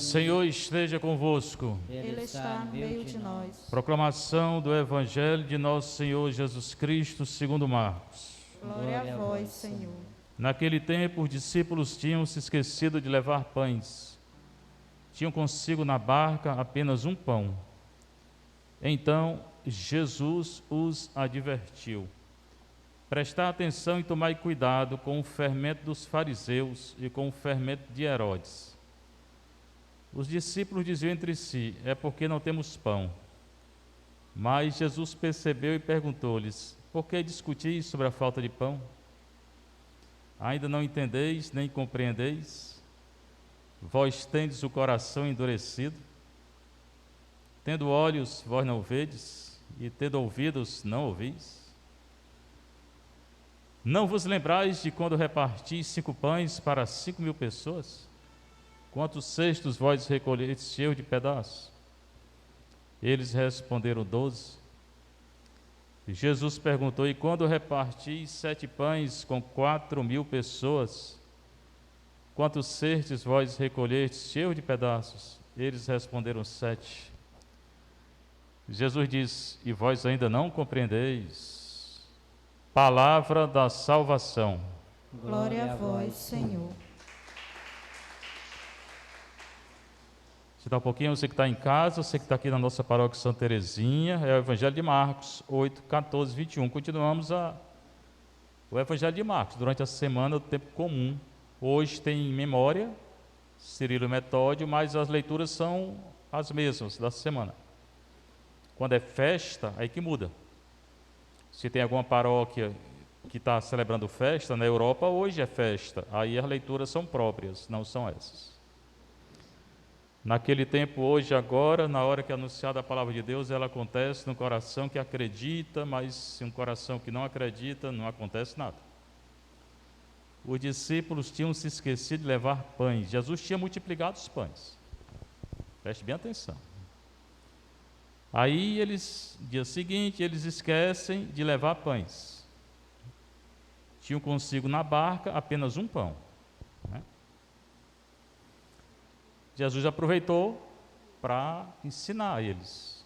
Senhor esteja convosco. Ele está no meio de nós. Proclamação do Evangelho de nosso Senhor Jesus Cristo, segundo Marcos. Glória a vós, Senhor. Naquele tempo, os discípulos tinham se esquecido de levar pães. Tinham consigo na barca apenas um pão. Então, Jesus os advertiu: prestai atenção e tomai cuidado com o fermento dos fariseus e com o fermento de Herodes. Os discípulos diziam entre si: é porque não temos pão. Mas Jesus percebeu e perguntou-lhes: por que discutis sobre a falta de pão? Ainda não entendeis, nem compreendeis? Vós tendes o coração endurecido? Tendo olhos, vós não vedes, e tendo ouvidos, não ouvis? Não vos lembrais de quando repartis 5 pães para 5.000 pessoas? Quantos cestos vós recolhestes cheios de pedaços? Eles responderam 12. Jesus perguntou: e quando repartis 7 pães com 4.000 pessoas, quantos cestos vós recolhestes cheios de pedaços? Eles responderam 7. Jesus disse: e vós ainda não compreendeis? Palavra da salvação. Glória a vós, Senhor. Você está um pouquinho, você que está em casa, você que está aqui na nossa paróquia Santa Terezinha, é o Evangelho de Marcos, 8, 14, 21. Continuamos o Evangelho de Marcos, durante a semana do tempo comum. Hoje tem memória, Cirilo e Metódio, mas as leituras são as mesmas da semana. Quando é festa, aí que muda. Se tem alguma paróquia que está celebrando festa, na Europa hoje é festa, aí as leituras são próprias, não são essas. Naquele tempo, hoje, agora, na hora que é anunciada a palavra de Deus, ela acontece no coração que acredita, mas se um coração que não acredita, não acontece nada. Os discípulos tinham se esquecido de levar pães. Jesus tinha multiplicado os pães. Preste bem atenção. Aí dia seguinte, eles esquecem de levar pães. Tinham consigo na barca apenas um pão, né? Jesus aproveitou para ensinar eles: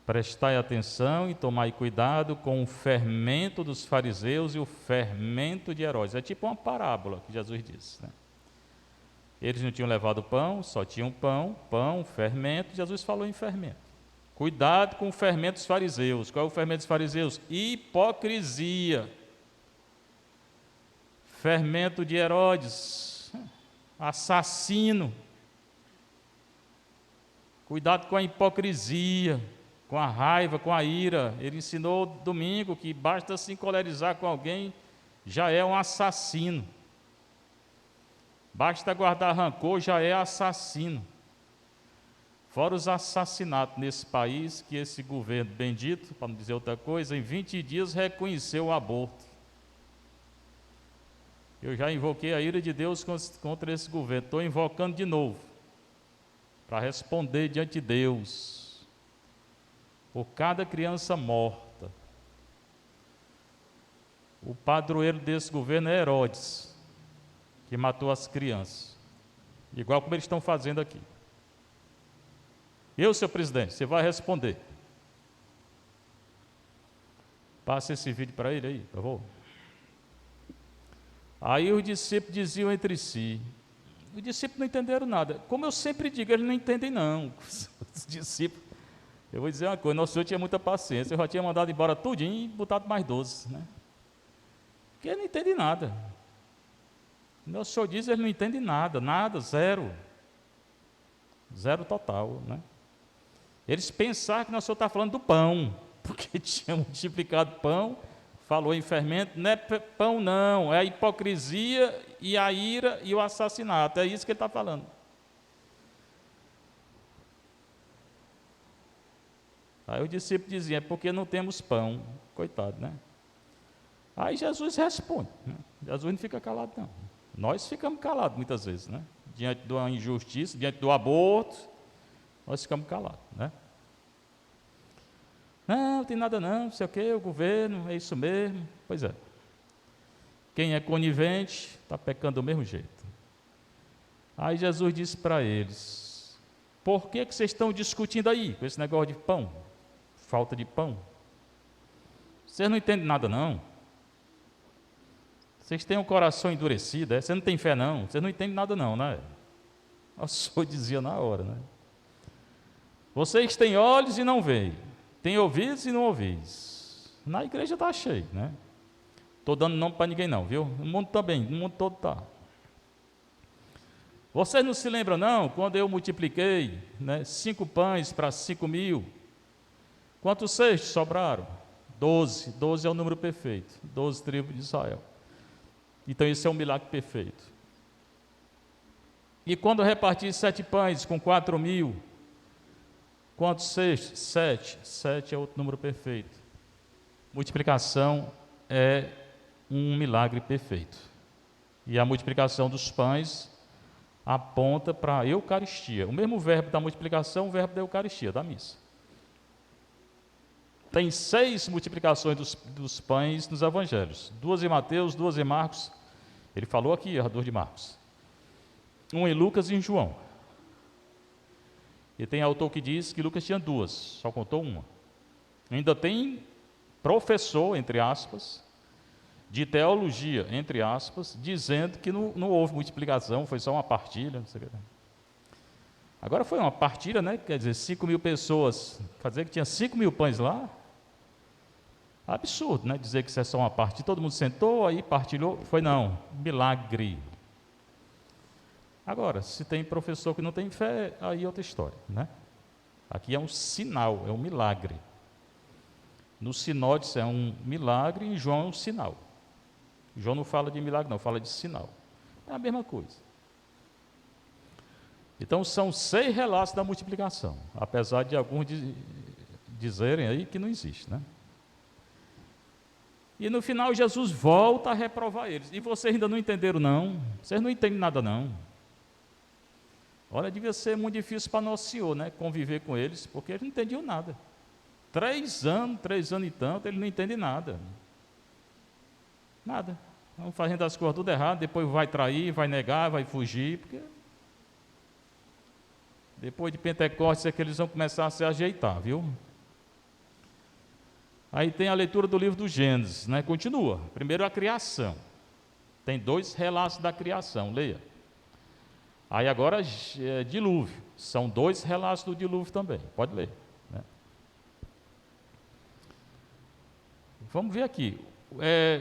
prestai atenção e tomai cuidado com o fermento dos fariseus e o fermento de Herodes. É tipo uma parábola que Jesus disse, né? Eles não tinham levado pão, só tinham pão, fermento. Jesus falou em fermento. Cuidado com o fermento dos fariseus. Qual é o fermento dos fariseus? Hipocrisia. Fermento de Herodes, assassino. Cuidado com a hipocrisia, com a raiva, com a ira. Ele ensinou domingo que basta se encolerizar com alguém, já é um assassino. Basta guardar rancor, já é assassino. Fora os assassinatos nesse país, que esse governo bendito, para não dizer outra coisa, em 20 dias reconheceu o aborto. Eu já invoquei a ira de Deus contra esse governo, estou invocando de novo, para responder diante de Deus, por cada criança morta. O padroeiro desse governo é Herodes, que matou as crianças, igual como eles estão fazendo aqui. Eu, seu presidente, você vai responder. Passa esse vídeo para ele aí, por favor. Aí os discípulos diziam entre si, os discípulos não entenderam nada. Como eu sempre digo, eles não entendem não. Os discípulos, eu vou dizer uma coisa, nosso Senhor tinha muita paciência, eu já tinha mandado embora tudinho e botado mais 12, né? Porque eles não entendem nada. Nosso Senhor diz, eles não entendem nada, zero. Zero total, né? Eles pensaram que nosso Senhor está falando do pão, porque tinha multiplicado pão, falou em fermento, não é pão não, é a hipocrisia e a ira e o assassinato, é isso que ele está falando. Aí o discípulo dizia: é porque não temos pão. Coitado, né? Aí Jesus responde, né? Jesus não fica calado não. Nós ficamos calados muitas vezes, né? Diante de uma injustiça, diante do aborto, nós ficamos calados, né? Não tem nada não, não sei o que, o governo, é isso mesmo. Pois é. Quem é conivente está pecando do mesmo jeito. Aí Jesus disse para eles: por que vocês estão discutindo aí com esse negócio de pão? Falta de pão. Vocês não entendem nada, não. Vocês têm um coração endurecido, Você não tem fé, não. Vocês não entendem nada, não, né? O Senhor dizia na hora, né? Vocês têm olhos e não veem, têm ouvidos e não ouvis. Na igreja está cheio, né? Estou dando nome para ninguém, não, viu? O mundo também, o mundo todo está. Vocês não se lembram, não, quando eu multipliquei, né, 5 pães para 5.000? Quantos cestos sobraram? 12. 12 é o número perfeito. 12 tribos de Israel. Então, esse é um milagre perfeito. E quando eu reparti 7 pães com 4.000, quantos cestos? 7. 7 é outro número perfeito. Multiplicação é um milagre perfeito. E a multiplicação dos pães aponta para a Eucaristia. O mesmo verbo da multiplicação, o verbo da Eucaristia, da missa. Tem 6 multiplicações dos pães nos evangelhos. 2 em Mateus, 2 em Marcos. Ele falou aqui, a 2 de Marcos. 1 em Lucas e em João. E tem autor que diz que Lucas tinha 2, só contou uma. Ainda tem professor, entre aspas, de teologia, entre aspas, dizendo que não houve multiplicação, foi só uma partilha. Não sei o que. Agora foi uma partilha, né? Quer dizer, 5.000 pessoas, quer dizer que tinha 5.000 pães lá. Absurdo, né? Dizer que isso é só uma partilha. Todo mundo sentou, aí partilhou. Foi não, milagre. Agora, se tem professor que não tem fé, aí é outra história, né? Aqui é um sinal, é um milagre. No sinódice é um milagre e em João é um sinal. João não fala de milagre, não, fala de sinal. É a mesma coisa. Então, são 6 relatos da multiplicação, apesar de alguns dizerem aí que não existe, né? E no final, Jesus volta a reprovar eles. E vocês ainda não entenderam, não? Vocês não entendem nada, não. Olha, devia ser muito difícil para Nosso Senhor, né? Conviver com eles, porque eles não entendiam nada. 3 anos e tanto, eles não entendem nada. Nada. Vão fazendo as coisas tudo errado, depois vai trair, vai negar, vai fugir, porque depois de Pentecostes é que eles vão começar a se ajeitar, viu? Aí tem a leitura do livro do Gênesis, né? Continua. Primeiro a criação. Tem 2 relatos da criação, leia. Aí agora dilúvio. São 2 relatos do dilúvio também, pode ler, né? Vamos ver aqui.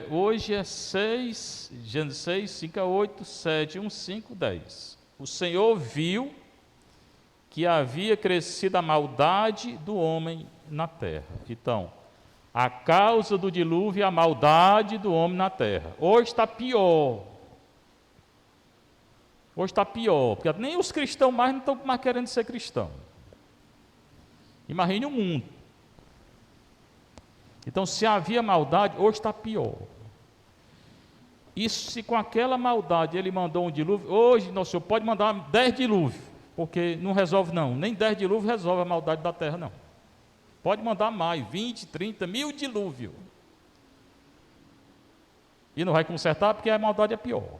Hoje é 6, Gênesis 6, 5 a 8, 7, 1, 5, 10. O Senhor viu que havia crescido a maldade do homem na terra. Então, a causa do dilúvio é a maldade do homem na terra. Hoje está pior. Hoje está pior, porque nem os cristãos mais não estão mais querendo ser cristãos. Imagine o mundo. Então, se havia maldade, hoje está pior. E se com aquela maldade ele mandou um dilúvio, hoje, Nosso Senhor pode mandar 10 dilúvios, porque não resolve não, nem 10 dilúvios resolve a maldade da terra não. Pode mandar mais, 20, 30, 1000 dilúvios. E não vai consertar porque a maldade é pior.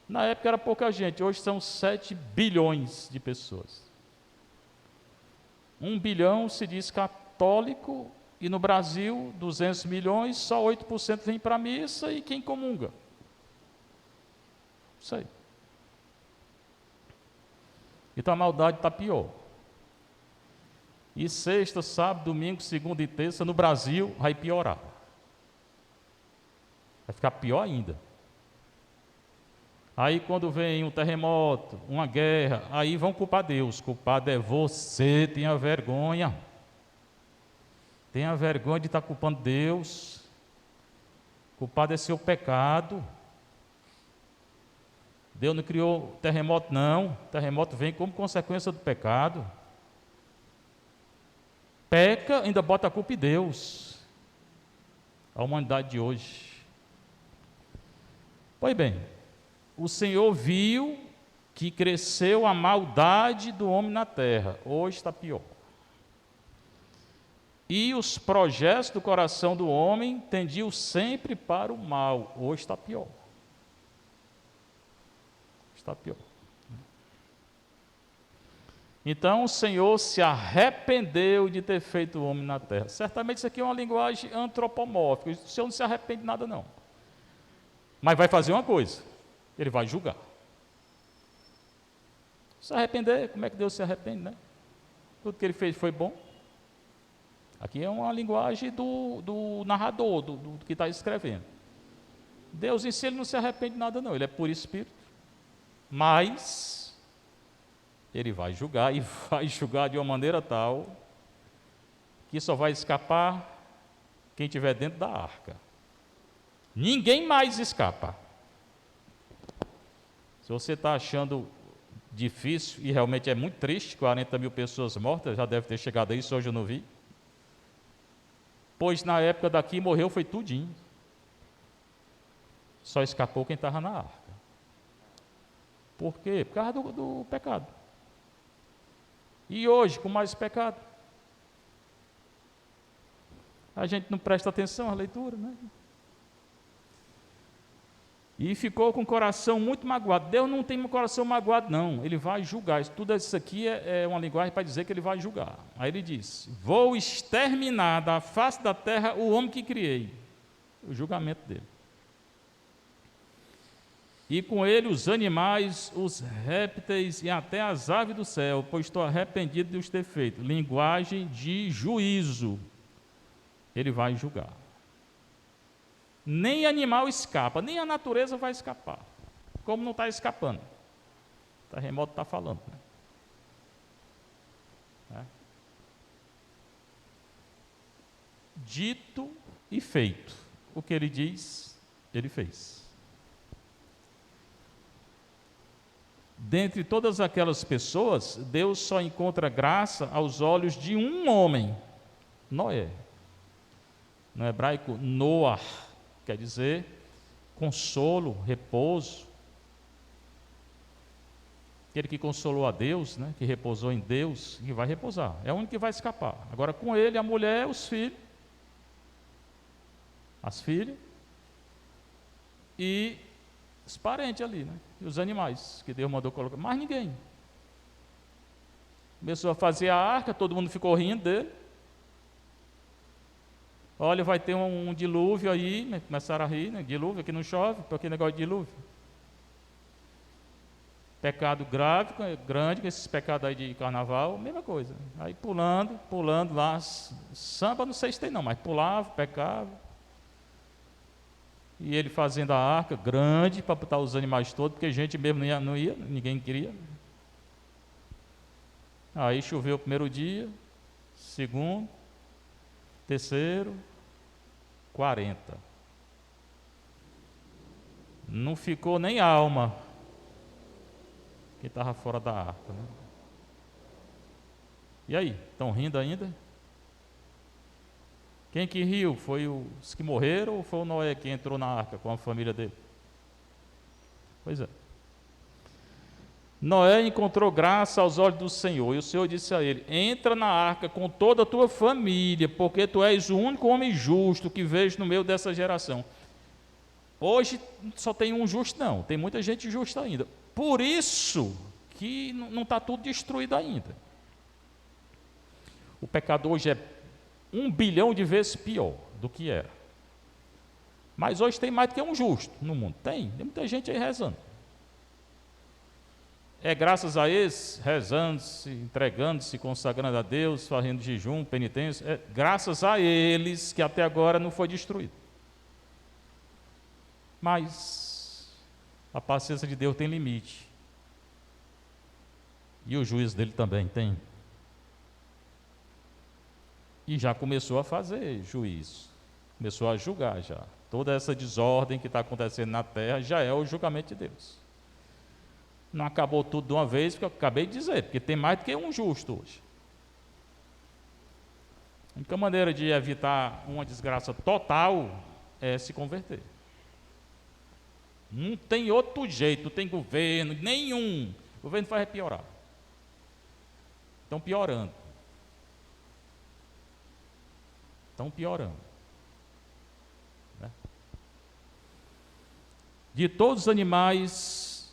Na época era pouca gente, hoje são 7 bilhões de pessoas. 1 bilhão se diz católico, e no Brasil, 200 milhões, só 8% vem para a missa e quem comunga? Isso aí. Então a maldade está pior. E sexta, sábado, domingo, segunda e terça, no Brasil, vai piorar. Vai ficar pior ainda. Aí quando vem um terremoto, uma guerra, aí vão culpar Deus. Culpado é você, tenha vergonha. Tenha vergonha de estar culpando Deus. Culpado é seu pecado. Deus não criou terremoto, não. Terremoto vem como consequência do pecado. Peca, ainda bota a culpa em Deus. A humanidade de hoje. Pois bem, o Senhor viu que cresceu a maldade do homem na terra. Hoje está pior. E os projetos do coração do homem tendiam sempre para o mal. Hoje está pior. está pior. Então o Senhor se arrependeu de ter feito o homem na terra. Certamente isso aqui é uma linguagem antropomórfica. O Senhor não se arrepende de nada, não. Mas vai fazer uma coisa: Ele vai julgar. Se arrepender, como é que Deus se arrepende, né? Tudo que Ele fez foi bom. Aqui é uma linguagem do narrador, do que está escrevendo. Deus em si, Ele não se arrepende de nada, não. Ele é puro espírito. Mas Ele vai julgar, e vai julgar de uma maneira tal que só vai escapar quem estiver dentro da arca. Ninguém mais escapa. Se você está achando difícil, e realmente é muito triste, 40 mil pessoas mortas, já deve ter chegado a isso, hoje eu não vi. Pois na época daqui morreu foi tudinho. Só escapou quem estava na arca. Por quê? Por causa do pecado. E hoje, com mais pecado, a gente não presta atenção à leitura, né? E ficou com o coração muito magoado. Deus não tem um coração magoado, não. Ele vai julgar. Tudo isso aqui é uma linguagem para dizer que Ele vai julgar. Aí Ele diz: vou exterminar da face da terra o homem que criei. O julgamento dele. E com ele os animais, os répteis e até as aves do céu, pois estou arrependido de os ter feito. Linguagem de juízo. Ele vai julgar. Nem animal escapa, nem a natureza vai escapar. Como não está escapando. O terremoto está falando. Né? Dito e feito. O que Ele diz, Ele fez. Dentre todas aquelas pessoas, Deus só encontra graça aos olhos de um homem, Noé. No hebraico, Noah, quer dizer consolo, repouso. Aquele que consolou a Deus, né, que repousou em Deus, que vai repousar. É o único que vai escapar. Agora com ele, a mulher, os filhos, as filhas e os parentes ali, né? E os animais que Deus mandou colocar. Mais ninguém. Começou a fazer a arca, todo mundo ficou rindo dele. Olha, vai ter um dilúvio aí, né? Começaram a rir, né? Dilúvio, aqui não chove, porque negócio de dilúvio. Pecado grave, grande, com esses pecados aí de carnaval, mesma coisa. Aí pulando lá, samba não sei se tem não, mas pulava, pecava. E ele fazendo a arca grande para botar os animais todos, porque gente mesmo não ia, ninguém queria. Aí choveu o primeiro dia, segundo, terceiro, 40. Não ficou nem alma que estava fora da arca. Né? E aí, estão rindo ainda? Quem que riu? Foi os que morreram ou foi o Noé que entrou na arca com a família dele? Pois é. Noé encontrou graça aos olhos do Senhor, e o Senhor disse a ele: entra na arca com toda a tua família, porque tu és o único homem justo que vejo no meio dessa geração. Hoje só tem um justo, não, tem muita gente justa ainda. Por isso que não está tudo destruído ainda. O pecado hoje é 1 bilhão de vezes pior do que era. Mas hoje tem mais do que um justo no mundo. Tem muita gente aí rezando. É graças a eles, rezando-se, entregando-se, consagrando a Deus, fazendo jejum, penitência. É graças a eles que até agora não foi destruído. Mas a paciência de Deus tem limite. E o juízo dele também tem. E já começou a fazer juízo. Começou a julgar já. Toda essa desordem que está acontecendo na terra já é o julgamento de Deus. Não acabou tudo de uma vez, porque eu acabei de dizer, porque tem mais do que um justo hoje. A única maneira de evitar uma desgraça total é se converter. Não tem outro jeito, não tem governo, nenhum. O governo faz piorar. Estão piorando. Estão piorando. Né? De todos os animais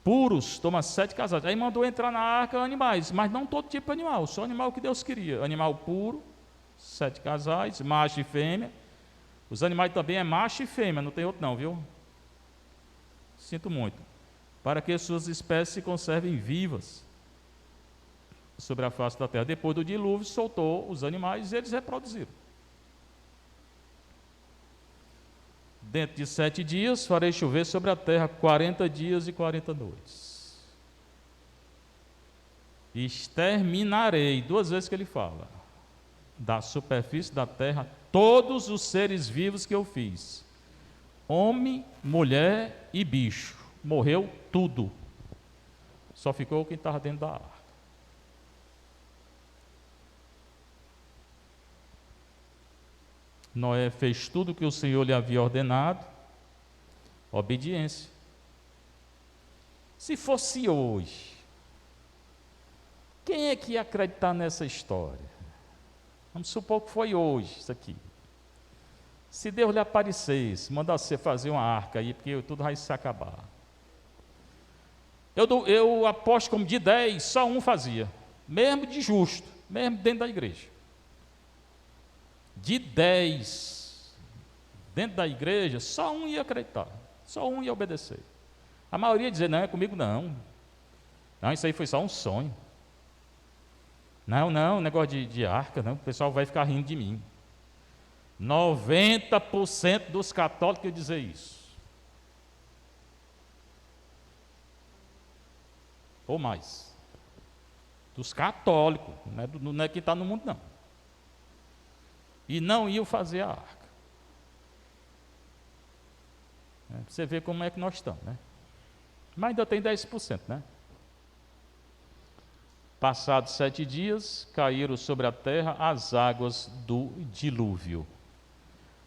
puros, toma 7 casais. Aí mandou entrar na arca animais, mas não todo tipo de animal, só animal que Deus queria. Animal puro, 7 casais, macho e fêmea. Os animais também é macho e fêmea, não tem outro não, viu? Sinto muito. Para que suas espécies se conservem vivas sobre a face da terra. Depois do dilúvio, soltou os animais e eles reproduziram. Dentro de 7 dias, farei chover sobre a terra 40 dias e 40 noites. Exterminarei, 2 vezes que ele fala, da superfície da terra, todos os seres vivos que eu fiz. Homem, mulher e bicho. Morreu tudo. Só ficou quem estava dentro da arca. Noé fez tudo o que o Senhor lhe havia ordenado. Obediência. Se fosse hoje, quem é que ia acreditar nessa história? Vamos supor que foi hoje isso aqui. Se Deus lhe aparecesse, mandasse você fazer uma arca aí, porque tudo vai se acabar. Eu aposto como de 10, só um fazia. Mesmo de justo, mesmo dentro da igreja. De 10 dentro da igreja, só um ia acreditar, só um ia obedecer. A maioria ia dizer, não, é comigo não. Não, isso aí foi só um sonho. Não, negócio de arca, não, o pessoal vai ficar rindo de mim. 90% dos católicos iam dizer isso. Ou mais. Dos católicos, não é quem está no mundo, não. E não iam fazer a arca. Você vê como é que nós estamos, né? Mas ainda tem 10%, né? Passados 7 dias, caíram sobre a terra as águas do dilúvio.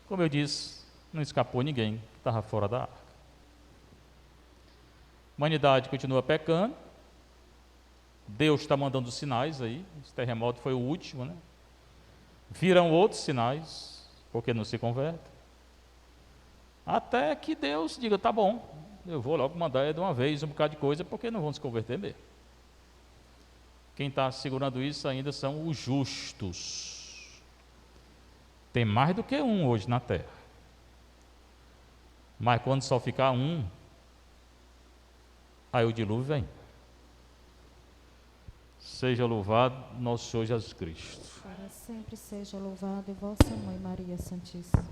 Como eu disse, não escapou ninguém que estava fora da arca. A humanidade continua pecando. Deus está mandando sinais aí. Esse terremoto foi o último, né? Virão outros sinais, porque não se converte. Até que Deus diga, tá bom, eu vou logo mandar de uma vez um bocado de coisa, porque não vão se converter mesmo. Quem está segurando isso ainda são os justos. Tem mais do que um hoje na terra. Mas quando só ficar um, aí o dilúvio vem. Seja louvado nosso Senhor Jesus Cristo. Para sempre seja louvado vossa Mãe Maria Santíssima.